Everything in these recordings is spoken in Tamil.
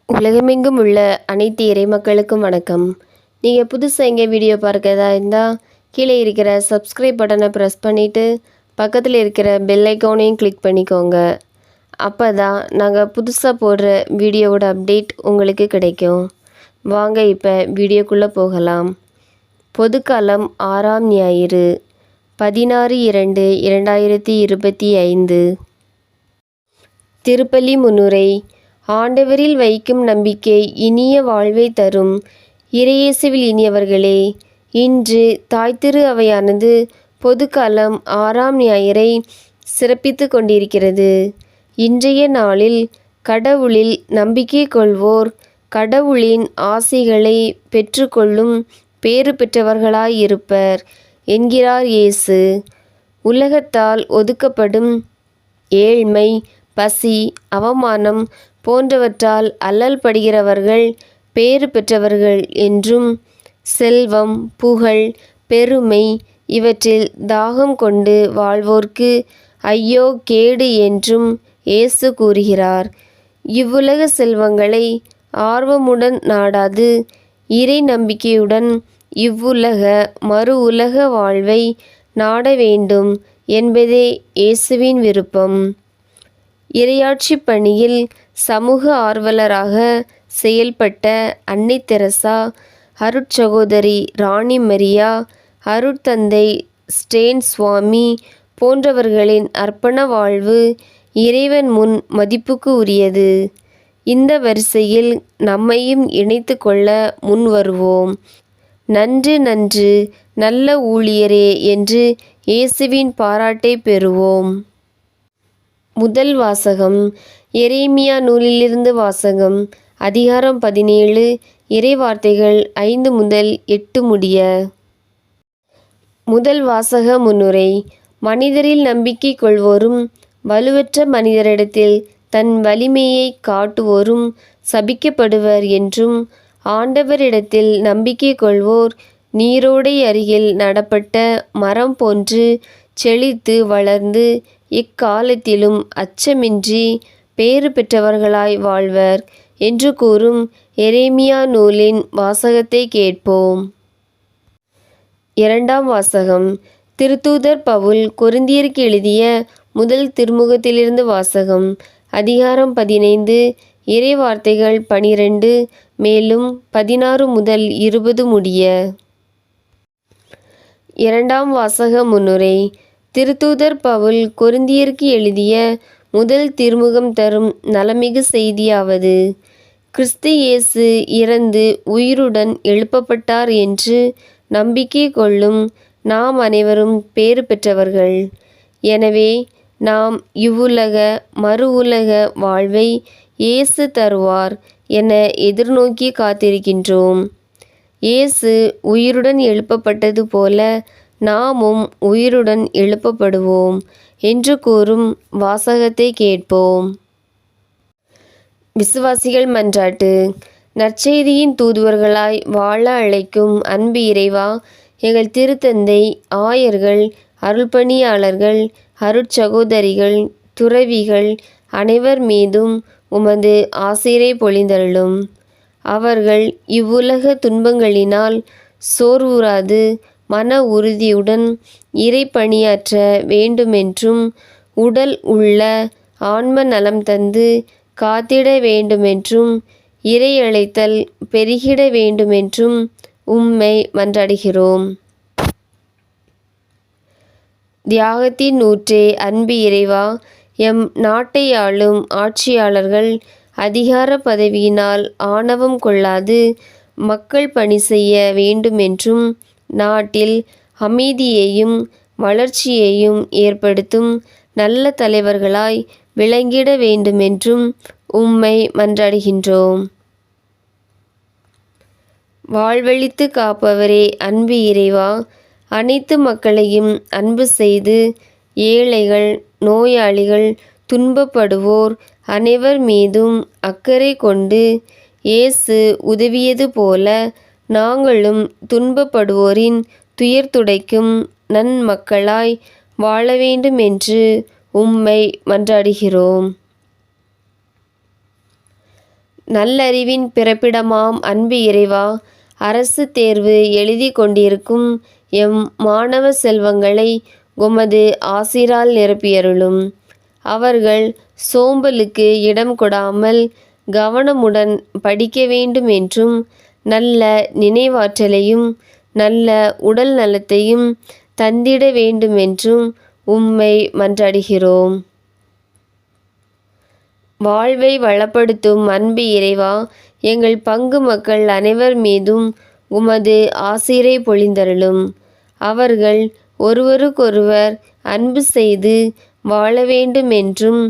உலகமெங்கும் உள்ள அனைத்து இறை மக்களுக்கும் வணக்கம். நீங்கள் புதுசாக எங்கே வீடியோ பார்க்கறதா இருந்தால் கீழே இருக்கிற சப்ஸ்கிரைப் பட்டனை ப்ரெஸ் பண்ணிவிட்டு பக்கத்தில் இருக்கிற பெல் ஐக்கானையும் கிளிக் பண்ணிக்கோங்க. அப்போ தான் நாங்கள் புதுசாக போடுற வீடியோவோட அப்டேட் உங்களுக்கு கிடைக்கும். வாங்க இப்போ வீடியோக்குள்ளே போகலாம். பொதுக்காலம் 6ஆம் ஞாயிறு 16/2/2025. திருப்பலி முன்னுரை. ஆண்டவரில் வைக்கும் நம்பிக்கை இனிய வாழ்வை தரும். இறையேசுவில் இனியவர்களே, இன்று தாய்த்திரு அவையானது பொதுக்காலம் 6ஆம் ஞாயிறை சிறப்பித்து கொண்டிருக்கிறது. இன்றைய நாளில் கடவுளில் நம்பிக்கை கொள்வோர் கடவுளின் ஆசிகளை பெற்றுக்கொள்ளும் பேறு பெற்றவர்களாயிருப்பர் என்கிறார் இயேசு. உலகத்தால் ஒதுக்கப்படும் ஏழ்மை, பசி, அவமானம் போன்றவற்றால் அல்லல் படுகிறவர்கள் பேறு பெற்றவர்கள் என்றும், செல்வம், புகழ், பெருமை இவற்றில் தாகம் கொண்டு வாழ்வோர்க்கு ஐயோ கேடு என்றும் இயேசு கூறுகிறார். இவ்வுலக செல்வங்களை ஆர்வமுடன் நாடாது இறை நம்பிக்கையுடன் இவ்வுலக மறு உலக வாழ்வை நாட வேண்டும் என்பதே இயேசுவின் விருப்பம். இறையாட்சி பணியில் சமூக ஆர்வலராக செயல்பட்ட அன்னை தெரசா, அருட்சகோதரி ராணி மரியா, அருட்தந்தை ஸ்டேன் சுவாமி போன்றவர்களின் அர்ப்பண வாழ்வு இறைவன் முன் மதிப்புக்கு உரியது. இந்த வரிசையில் நம்மையும் இணைத்து கொள்ள முன் வருவோம். நன்று நன்று நல்ல ஊழியரே என்று இயேசுவின் பாராட்டை பெறுவோம். முதல் வாசகம். எரேமியா நூலிலிருந்து வாசகம். அதிகாரம் 17, இறைவார்த்தைகள் 5 முதல் 8 முடிய. முதல் வாசக முன்னுரை. மனிதரில் நம்பிக்கை கொள்வோரும் வலுவற்ற மனிதரிடத்தில் தன் வலிமையை காட்டுவோரும் சபிக்கப்படுவர் என்றும், ஆண்டவரிடத்தில் நம்பிக்கை கொள்வோர் நீரோடை அருகில் நடப்பட்ட மரம் போன்று செழித்து வளர்ந்து எக்காலத்திலும் அச்சமின்றி பேறு பெற்றவர்களாய் வாழ்வர் என்று கூறும் எரேமியா நூலின் வாசகத்தை கேட்போம். இரண்டாம் வாசகம். திருத்தூதர் பவுல் கொரிந்தியருக்கு எழுதிய முதல் திருமுகத்திலிருந்து வாசகம். அதிகாரம் 15, இறைவார்த்தைகள் 12 மேலும் 16 முதல் 20 முடிய. இரண்டாம் வாசக முன்னுரை. திருத்தூதர் பவுல் கொரிந்தியருக்கு எழுதிய முதல் திருமுகம் தரும் நலமிகு செய்தியாவது: கிறிஸ்து இயேசு இறந்து உயிருடன் எழுப்பப்பட்டார் என்று நம்பிக்கை கொள்ளும் நாம் அனைவரும் பேறு பெற்றவர்கள். எனவே நாம் இவ்வுலக மறு உலக வாழ்வை இயேசு தருவார் என எதிர்நோக்கி காத்திருக்கின்றோம். இயேசு உயிருடன் எழுப்பப்பட்டது போல நாமும் உயிருடன் எழுப்பப்படுவோம் என்று கூறும் வாசகத்தை கேட்போம். விசுவாசிகள் மன்றாட்டு. நற்செய்தியின் தூதுவர்களாய் வாழ அழைக்கும் அன்பு இறைவா, எங்கள் திருத்தந்தை, ஆயர்கள், அருள்பணியாளர்கள், அருட்சகோதரிகள், துறவிகள் அனைவர் மீதும் உமது ஆசிரை பொழிந்தருளும். அவர்கள் இவ்வுலக துன்பங்களினால் சோர்வுறாது மன உறுதியுடன் இறை பணியாற்ற வேண்டுமென்றும், உடல் உள்ள ஆன்ம நலம் தந்து காத்திட வேண்டுமென்றும், இறை அழைத்தல் பெருகிட வேண்டுமென்றும் உம்மை மன்றாடுகிறோம். தியாகத்தின் ஊற்றே அன்பு இறைவா, எம் நாட்டை ஆளும் ஆட்சியாளர்கள் அதிகார பதவியினால் ஆணவம் கொள்ளாது மக்கள் பணி செய்ய வேண்டுமென்றும், நாட்டில் அமைதியையும் வளர்ச்சியையும் ஏற்படுத்தும் நல்ல தலைவர்களாய் விளங்கிட வேண்டுமென்றும் உம்மை மன்றாடுகின்றோம். வாழ்வழித்து காப்பவரே அன்பு இறைவா, அனைத்து மக்களையும் அன்பு செய்து ஏழைகள், நோயாளிகள், துன்பப்படுவோர் அனைவர் மீதும் அக்கறை கொண்டு இயேசு உதவியது போல நாங்களும் துன்பப்படுவோரின் துயர் துடைக்கும் நன்மக்களாய் வாழ வேண்டும் என்று உம்மை மன்றாடுகிறோம். நல்லறிவின் பிறப்பிடமாம் அன்பு இறைவா, அரசு தேர்வு எழுதி கொண்டிருக்கும் எம் மாணவ செல்வங்களை உமது ஆசிரால் நிரப்பியருளும். அவர்கள் சோம்பலுக்கு இடம் கொடாமல் கவனமுடன் படிக்க வேண்டும் என்றும், நல்ல நினைவாற்றலையும் நல்ல உடல் நலத்தையும் தந்திட வேண்டுமென்றும் உம்மை மன்றாடுகிறோம். வாழ்வை வளப்படுத்தும் அன்பு இறைவா, எங்கள் பங்கு மக்கள் அனைவர் மீதும் உமது ஆசிரை பொழிந்தருளும். அவர்கள் ஒருவருக்கொருவர் அன்பு செய்து வாழ வேண்டுமென்றும்,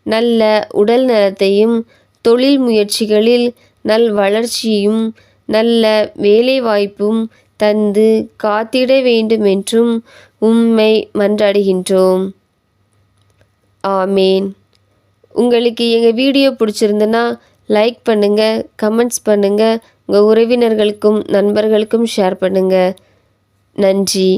நல்ல உடல் நலத்தையும் தொழில் முயற்சிகளில் நல் வளர்ச்சியும் நல்ல வேலைவாய்ப்பும் தந்து காத்திட வேண்டுமென்றும் உம்மை மன்றாடுகின்றோம். ஆமேன். உங்களுக்கு எங்கள் வீடியோ பிடிச்சிருந்துன்னா லைக் பண்ணுங்கள், கமெண்ட்ஸ் பண்ணுங்கள், உங்கள் உறவினர்களுக்கும் நண்பர்களுக்கும் ஷேர் பண்ணுங்கள். நன்றி.